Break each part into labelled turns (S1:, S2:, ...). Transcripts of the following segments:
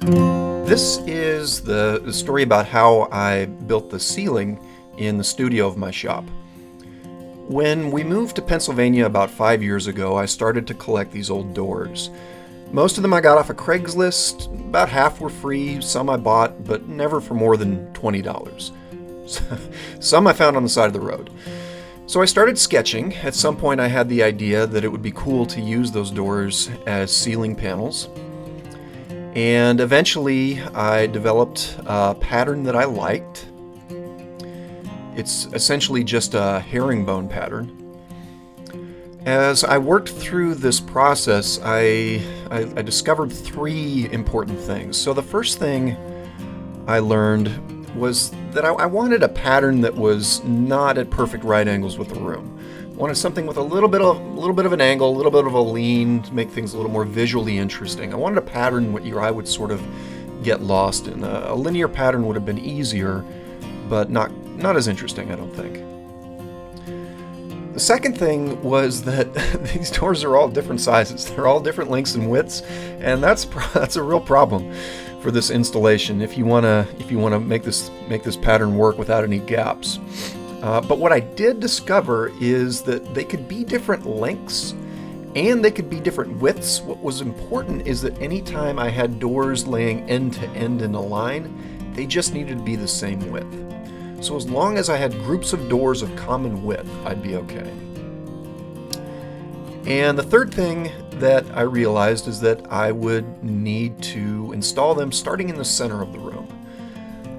S1: This is the story about how I built the ceiling in the studio of my shop. When we moved to Pennsylvania about 5 years ago, I started to collect these old doors. Most of them I got off of Craigslist, about half were free, some I bought, but never for more than $20. Some I found on the side of the road. So I started sketching. At some point I had the idea that it would be cool to use those doors as ceiling panels. And eventually I developed a pattern that I liked. It's essentially just a herringbone pattern. As I worked through this process, I discovered three important things. So the first thing I learned was that I wanted a pattern that was not at perfect right angles with the room. I wanted something with a little bit of an angle, a little bit of a lean to make things a little more visually interesting. I wanted a pattern where your eye would sort of get lost in. A linear pattern would have been easier, but not as interesting, I don't think. The second thing was that these doors are all different sizes. They're all different lengths and widths, and that's a real problem for this installation if you want to make this pattern work without any gaps. But what I did discover is that they could be different lengths and they could be different widths. What was important is that anytime I had doors laying end to end in a line, they just needed to be the same width. So as long as I had groups of doors of common width, I'd be okay. And the third thing that I realized is that I would need to install them starting in the center of the room.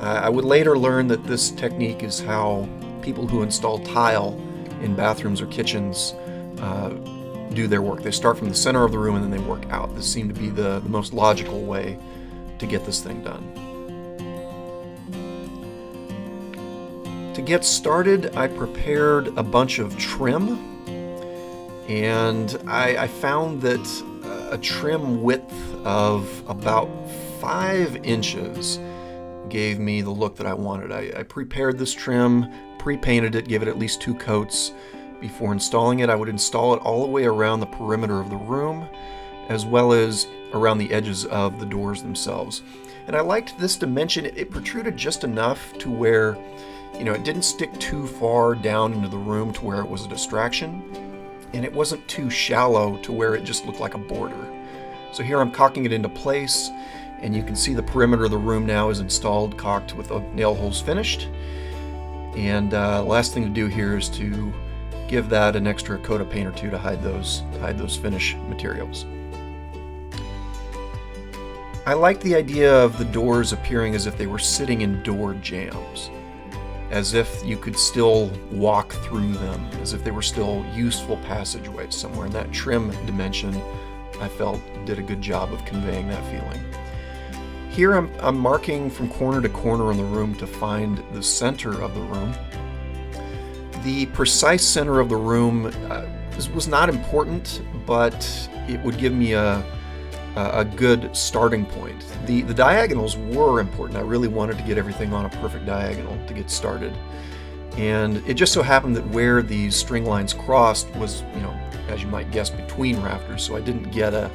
S1: I would later learn that this technique is how people who install tile in bathrooms or kitchens do their work. They start from the center of the room and then they work out. This seemed to be the most logical way to get this thing done. To get started, I prepared a bunch of trim, and I found that a trim width of about 5 inches gave me the look that I wanted. I prepared this trim, pre-painted it, gave it at least 2 coats. Before installing it, I would install it all the way around the perimeter of the room, as well as around the edges of the doors themselves. And I liked this dimension. It protruded just enough to where it didn't stick too far down into the room to where it was a distraction, and it wasn't too shallow to where it just looked like a border. So here I'm caulking it into place, and you can see the perimeter of the room now is installed, caulked with the nail holes finished. And last thing to do here is to give that an extra coat of paint or two to hide those finish materials. I like the idea of the doors appearing as if they were sitting in door jambs, as if you could still walk through them, as if they were still useful passageways somewhere. And that trim dimension, I felt, did a good job of conveying that feeling. Here I'm marking from corner to corner in the room to find the center of the room. The precise center of the room was not important, but it would give me a good starting point. The diagonals were important. I really wanted to get everything on a perfect diagonal to get started. And it just so happened that where these string lines crossed was, as you might guess, between rafters, so I didn't get the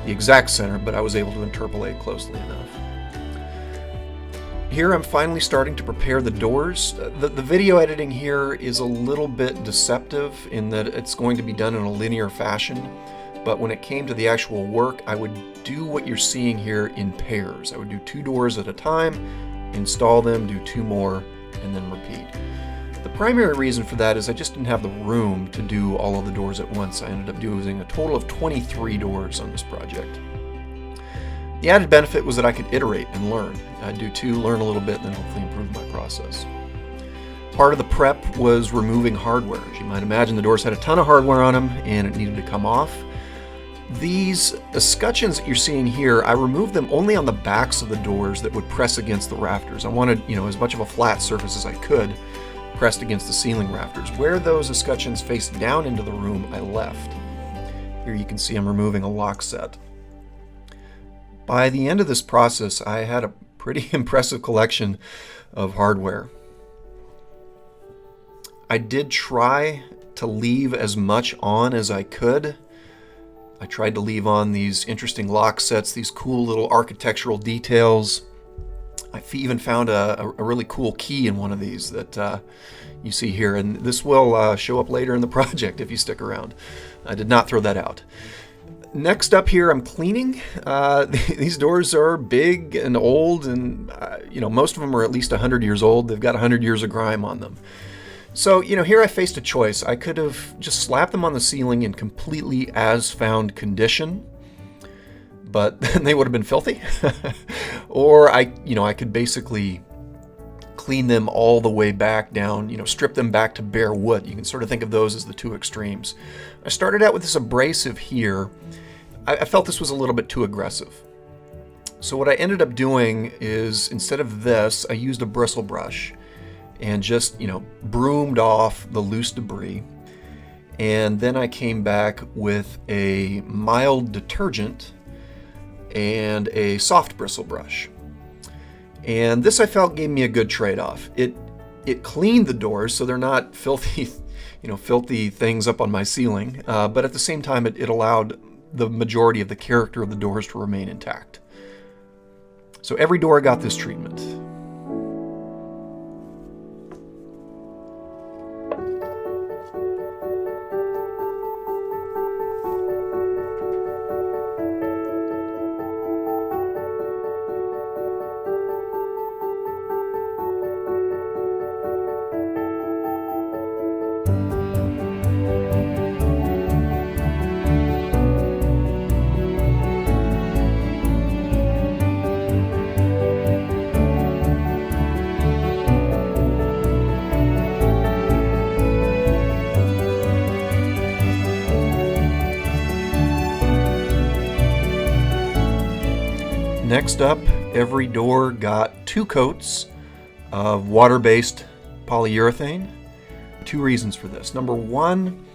S1: exact center, but I was able to interpolate closely enough. Here I'm finally starting to prepare the doors. The video editing here is a little bit deceptive in that it's going to be done in a linear fashion. But when it came to the actual work, I would do what you're seeing here in pairs. I would do 2 doors at a time, install them, do 2 more, and then repeat. The primary reason for that is I just didn't have the room to do all of the doors at once. I ended up using a total of 23 doors on this project. The added benefit was that I could iterate and learn. I'd do 2, learn a little bit, and then hopefully improve my process. Part of the prep was removing hardware. As you might imagine, the doors had a ton of hardware on them, and it needed to come off. These escutcheons that you're seeing here, I removed them only on the backs of the doors that would press against the rafters. I wanted, as much of a flat surface as I could pressed against the ceiling rafters. Where those escutcheons faced down into the room, I left. Here you can see I'm removing a lock set. By the end of this process, I had a pretty impressive collection of hardware. I did try to leave as much on as I could. I tried to leave on these interesting lock sets, these cool little architectural details. I even found a really cool key in one of these that you see here, and this will show up later in the project if you stick around. I did not throw that out. Next up here, I'm cleaning. These doors are big and old, and most of them are at least 100 years old. They've got 100 years of grime on them. So, here I faced a choice. I could have just slapped them on the ceiling in completely as-found condition, but then they would have been filthy. Or I could basically clean them all the way back down, strip them back to bare wood. You can sort of think of those as the two extremes. I started out with this abrasive here. I felt this was a little bit too aggressive. So what I ended up doing is, instead of this, I used a bristle brush and just, broomed off the loose debris. And then I came back with a mild detergent and a soft bristle brush. And this, I felt, gave me a good trade-off. It cleaned the doors so they're not filthy, filthy things up on my ceiling, but at the same time it allowed the majority of the character of the doors to remain intact. So every door got this treatment. Next up, every door got 2 coats of water-based polyurethane. 2 reasons for this. Number 1,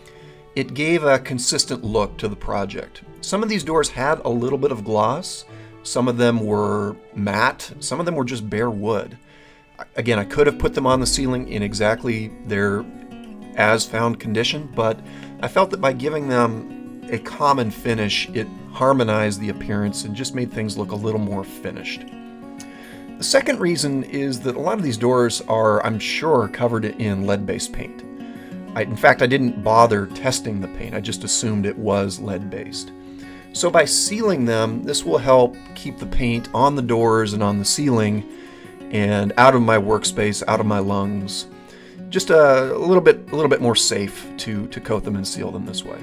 S1: it gave a consistent look to the project. Some of these doors had a little bit of gloss. Some of them were matte. Some of them were just bare wood. Again, I could have put them on the ceiling in exactly their as-found condition, but I felt that by giving them a common finish, it harmonized the appearance and just made things look a little more finished. The second reason is that a lot of these doors are, I'm sure, covered in lead-based paint. In fact, I didn't bother testing the paint. I just assumed it was lead-based. So by sealing them, this will help keep the paint on the doors and on the ceiling and out of my workspace, out of my lungs. Just a little bit more safe to coat them and seal them this way.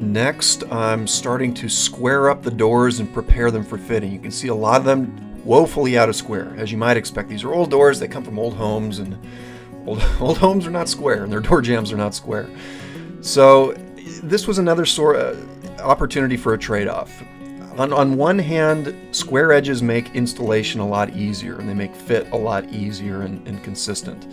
S1: Next, I'm starting to square up the doors and prepare them for fitting. You can see a lot of them woefully out of square. As you might expect, these are old doors. They come from old homes, and old homes are not square, and their door jambs are not square. So this was another opportunity for a trade-off. On one hand, square edges make installation a lot easier, and they make fit a lot easier and consistent.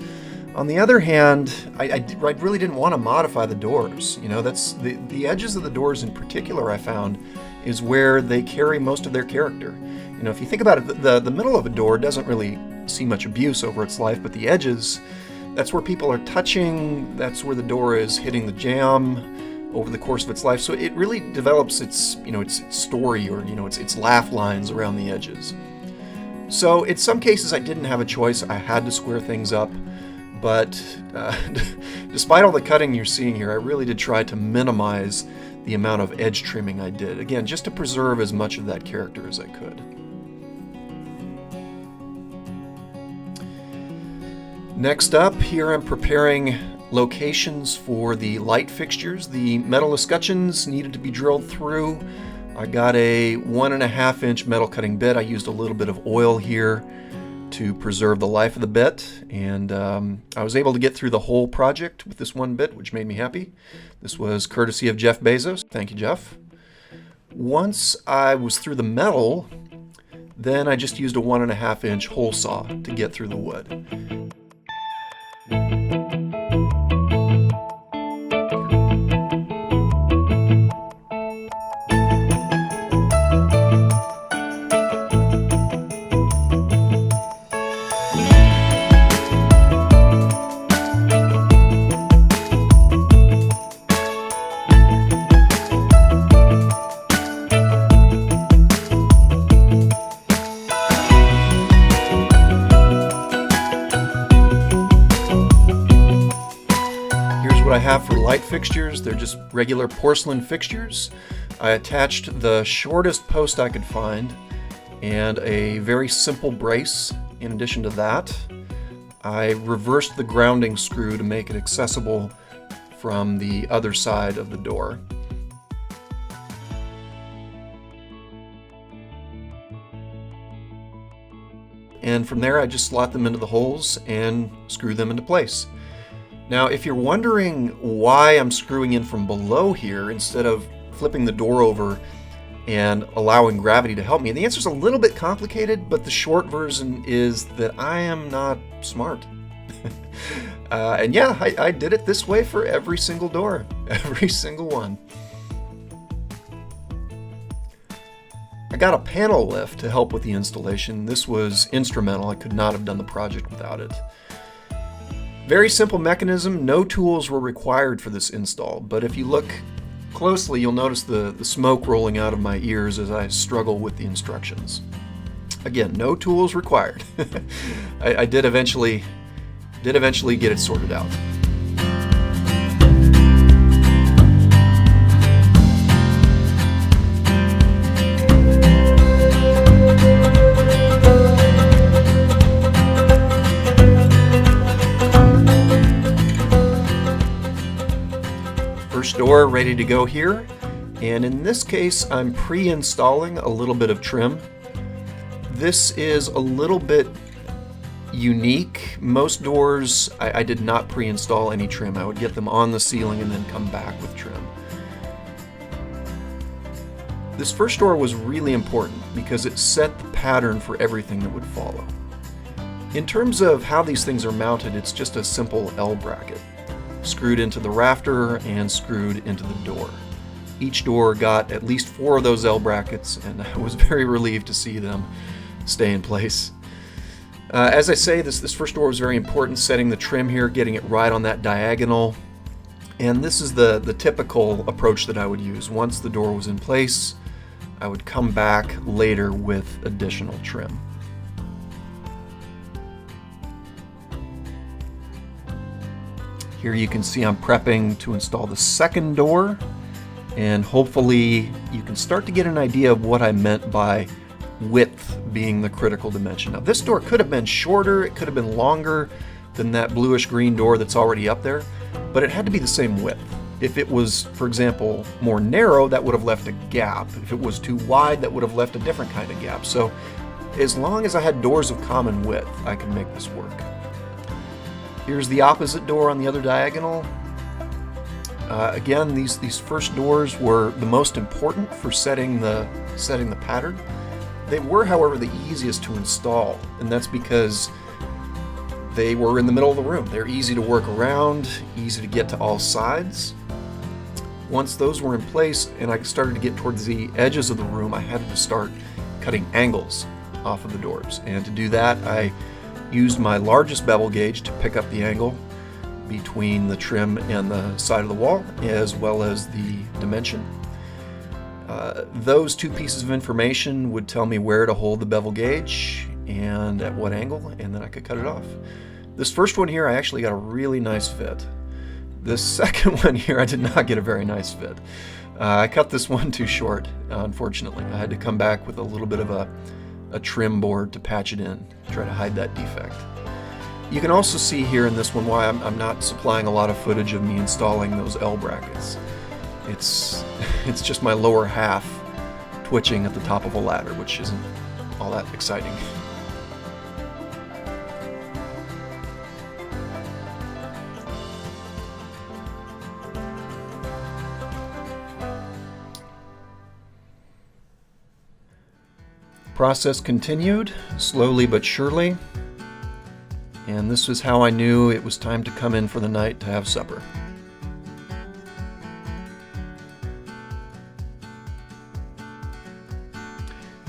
S1: On the other hand, I really didn't want to modify the doors. That's the edges of the doors in particular, I found, is where they carry most of their character. If you think about it, the middle of a door doesn't really see much abuse over its life, but the edges, that's where people are touching, that's where the door is hitting the jamb over the course of its life. So it really develops its story, or its laugh lines around the edges. So in some cases I didn't have a choice. I had to square things up. But despite all the cutting you're seeing here, I really did try to minimize the amount of edge trimming I did. Again, just to preserve as much of that character as I could. Next up, here I'm preparing locations for the light fixtures. The metal escutcheons needed to be drilled through. I got a 1.5 inch metal cutting bit. I used a little bit of oil here to preserve the life of the bit, and I was able to get through the whole project with this one bit, which made me happy. This was courtesy of Jeff Bezos. Thank you, Jeff. Once I was through the metal, then I just used a 1.5 inch hole saw to get through the wood. What I have for light fixtures, they're just regular porcelain fixtures. I attached the shortest post I could find and a very simple brace. In addition to that, I reversed the grounding screw to make it accessible from the other side of the door. And from there I just slot them into the holes and screw them into place. Now, if you're wondering why I'm screwing in from below here instead of flipping the door over and allowing gravity to help me, the answer's a little bit complicated, but the short version is that I am not smart. And yeah, I did it this way for every single door, every single one. I got a panel lift to help with the installation. This was instrumental. I could not have done the project without it. Very simple mechanism, no tools were required for this install, but if you look closely, you'll notice the smoke rolling out of my ears as I struggle with the instructions. Again, no tools required. I did eventually get it sorted out. First door ready to go here, and in this case I'm pre-installing a little bit of trim. This is a little bit unique. Most doors I did not pre-install any trim. I would get them on the ceiling and then come back with trim. This first door was really important because it set the pattern for everything that would follow. In terms of how these things are mounted, it's just a simple L bracket, screwed into the rafter and screwed into the door. Each door got at least 4 of those L brackets, and I was very relieved to see them stay in place. As I say, this first door was very important, setting the trim here, getting it right on that diagonal. And this is the typical approach that I would use. Once the door was in place, I would come back later with additional trim. Here you can see I'm prepping to install the second door, and hopefully you can start to get an idea of what I meant by width being the critical dimension. Now this door could have been shorter, it could have been longer than that bluish green door that's already up there, but it had to be the same width. If it was, for example, more narrow, that would have left a gap. If it was too wide, that would have left a different kind of gap. So as long as I had doors of common width, I could make this work. Here's the opposite door on the other diagonal. Again, these first doors were the most important for setting the pattern. They were, however, the easiest to install, and that's because they were in the middle of the room. They're easy to work around, easy to get to all sides. Once those were in place and I started to get towards the edges of the room, I had to start cutting angles off of the doors. And to do that, I used my largest bevel gauge to pick up the angle between the trim and the side of the wall, as well as the dimension. Those 2 pieces of information would tell me where to hold the bevel gauge and at what angle, and then I could cut it off. This first one here, I actually got a really nice fit. This second one here, I did not get a very nice fit. I cut this one too short, unfortunately. I had to come back with a little bit of a trim board to patch it in, try to hide that defect. You can also see here in this one why I'm not supplying a lot of footage of me installing those L brackets. It's just my lower half twitching at the top of a ladder, which isn't all that exciting. Process continued, slowly but surely, and this was how I knew it was time to come in for the night to have supper.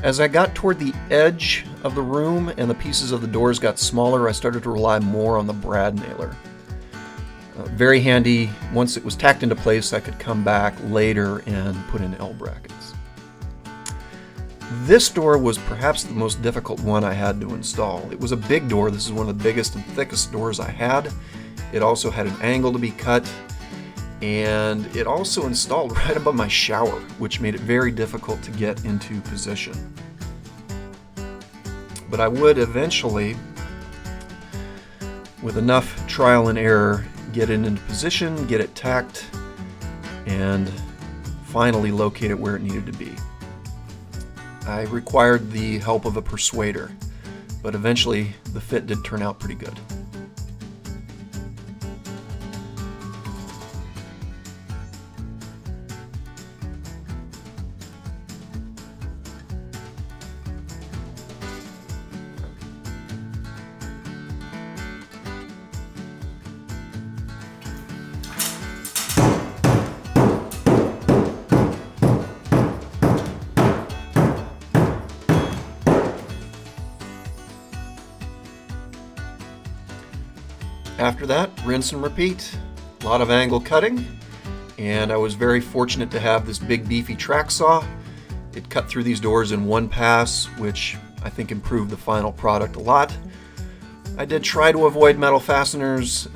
S1: As I got toward the edge of the room and the pieces of the doors got smaller, I started to rely more on the brad nailer. Very handy. Once it was tacked into place, I could come back later and put in L brackets. This door was perhaps the most difficult one I had to install. It was a big door. This is one of the biggest and thickest doors I had. It also had an angle to be cut, and it also installed right above my shower, which made it very difficult to get into position. But I would eventually, with enough trial and error, get it into position, get it tacked, and finally locate it where it needed to be. I required the help of a persuader, but eventually the fit did turn out pretty good. After that, rinse and repeat. A lot of angle cutting, and I was very fortunate to have this big beefy track saw. It cut through these doors in one pass, which I think improved the final product a lot. I did try to avoid metal fasteners,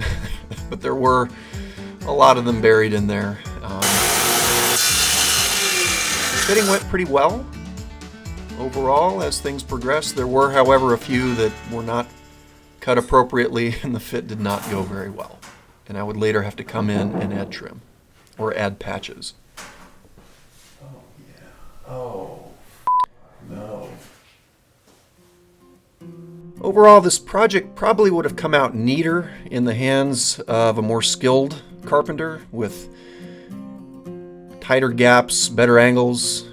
S1: but there were a lot of them buried in there. The fitting went pretty well overall as things progressed. There were, however, a few that were not cut appropriately, and the fit did not go very well. And I would later have to come in and add trim, or add patches.
S2: Oh, yeah. Oh, no.
S1: Overall, this project probably would have come out neater in the hands of a more skilled carpenter with tighter gaps, better angles,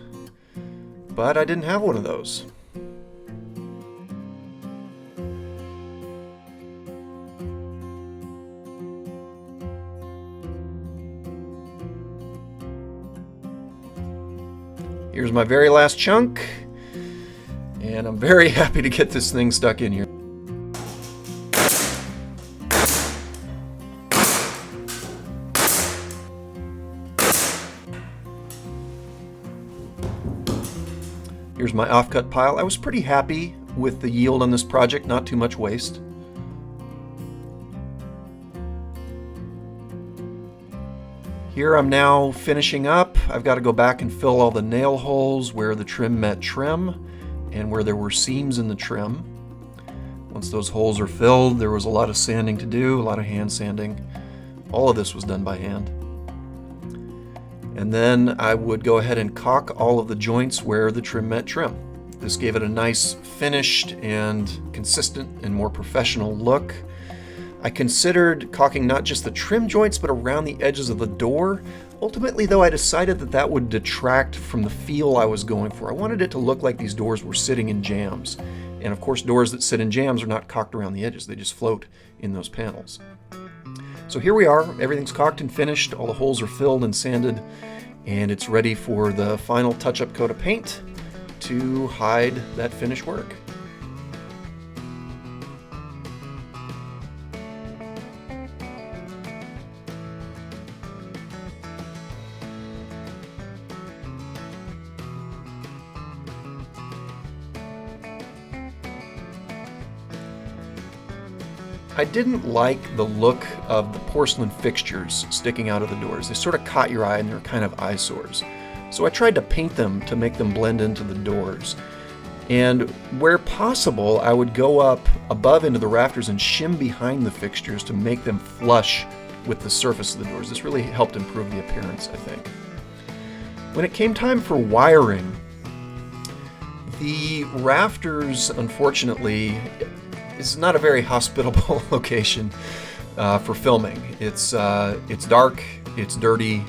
S1: but I didn't have one of those. Here's my very last chunk, and I'm very happy to get this thing stuck in here. Here's my offcut pile. I was pretty happy with the yield on this project, not too much waste. Here I'm now finishing up. I've got to go back and fill all the nail holes where the trim met trim and where there were seams in the trim. Once those holes are filled, there was a lot of sanding to do, a lot of hand sanding. All of this was done by hand. And then I would go ahead and caulk all of the joints where the trim met trim. This gave it a nice finished and consistent and more professional look. I considered caulking not just the trim joints, but around the edges of the door. Ultimately, though, I decided that that would detract from the feel I was going for. I wanted it to look like these doors were sitting in jambs. And of course, doors that sit in jambs are not caulked around the edges. They just float in those panels. So here we are. Everything's caulked and finished. All the holes are filled and sanded. And it's ready for the final touch-up coat of paint to hide that finished work. I didn't like the look of the porcelain fixtures sticking out of the doors. They sort of caught your eye and they were kind of eyesores. So I tried to paint them to make them blend into the doors. And where possible, I would go up above into the rafters and shim behind the fixtures to make them flush with the surface of the doors. This really helped improve the appearance, I think. When it came time for wiring, The rafters, unfortunately, is not a very hospitable location for filming. It's dark, it's dirty.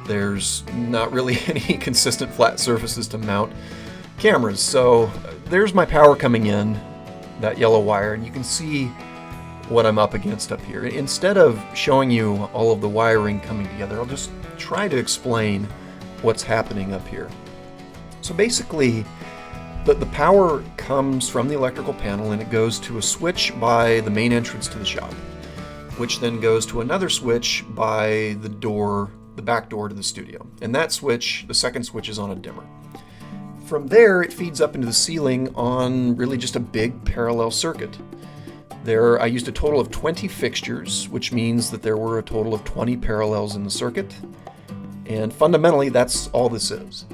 S1: There's not really any consistent flat surfaces to mount cameras. So there's my power coming in, that yellow wire, and you can see what I'm up against up here. Instead of showing you all of the wiring coming together, I'll just try to explain what's happening up here. So basically, the power comes from the electrical panel and it goes to a switch by the main entrance to the shop, which then goes to another switch by the door, the back door to the studio. And that switch, the second switch, is on a dimmer. From there, it feeds up into the ceiling on really just a big parallel circuit. I used a total of 20 fixtures, which means that there were a total of 20 parallels in the circuit. And fundamentally, that's all this is.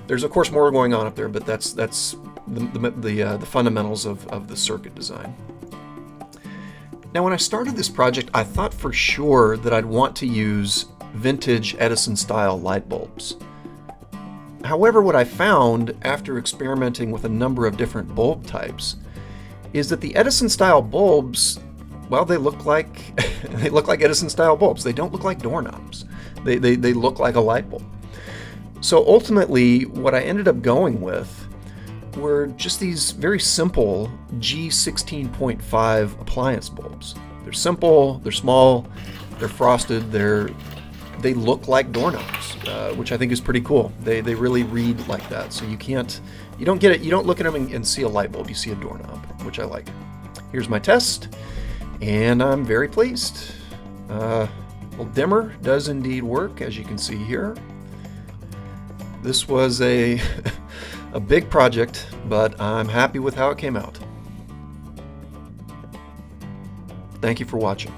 S1: There's of course more going on up there, but that's the fundamentals of the circuit design. Now, when I started this project, I thought for sure that I'd want to use vintage Edison-style light bulbs. However, what I found after experimenting with a number of different bulb types is that the Edison-style bulbs, well, they look like Edison-style bulbs. They don't look like doorknobs. They look like a light bulb. So ultimately, what I ended up going with were just these very simple G16.5 appliance bulbs. They're simple, they're small, they're frosted, they look like doorknobs, which I think is pretty cool. They really read like that, so you don't look at them and see a light bulb, you see a doorknob, which I like. Here's my test, and I'm very pleased. Well, dimmer does indeed work, as you can see here. This was a big project, but I'm happy with how it came out. Thank you for watching.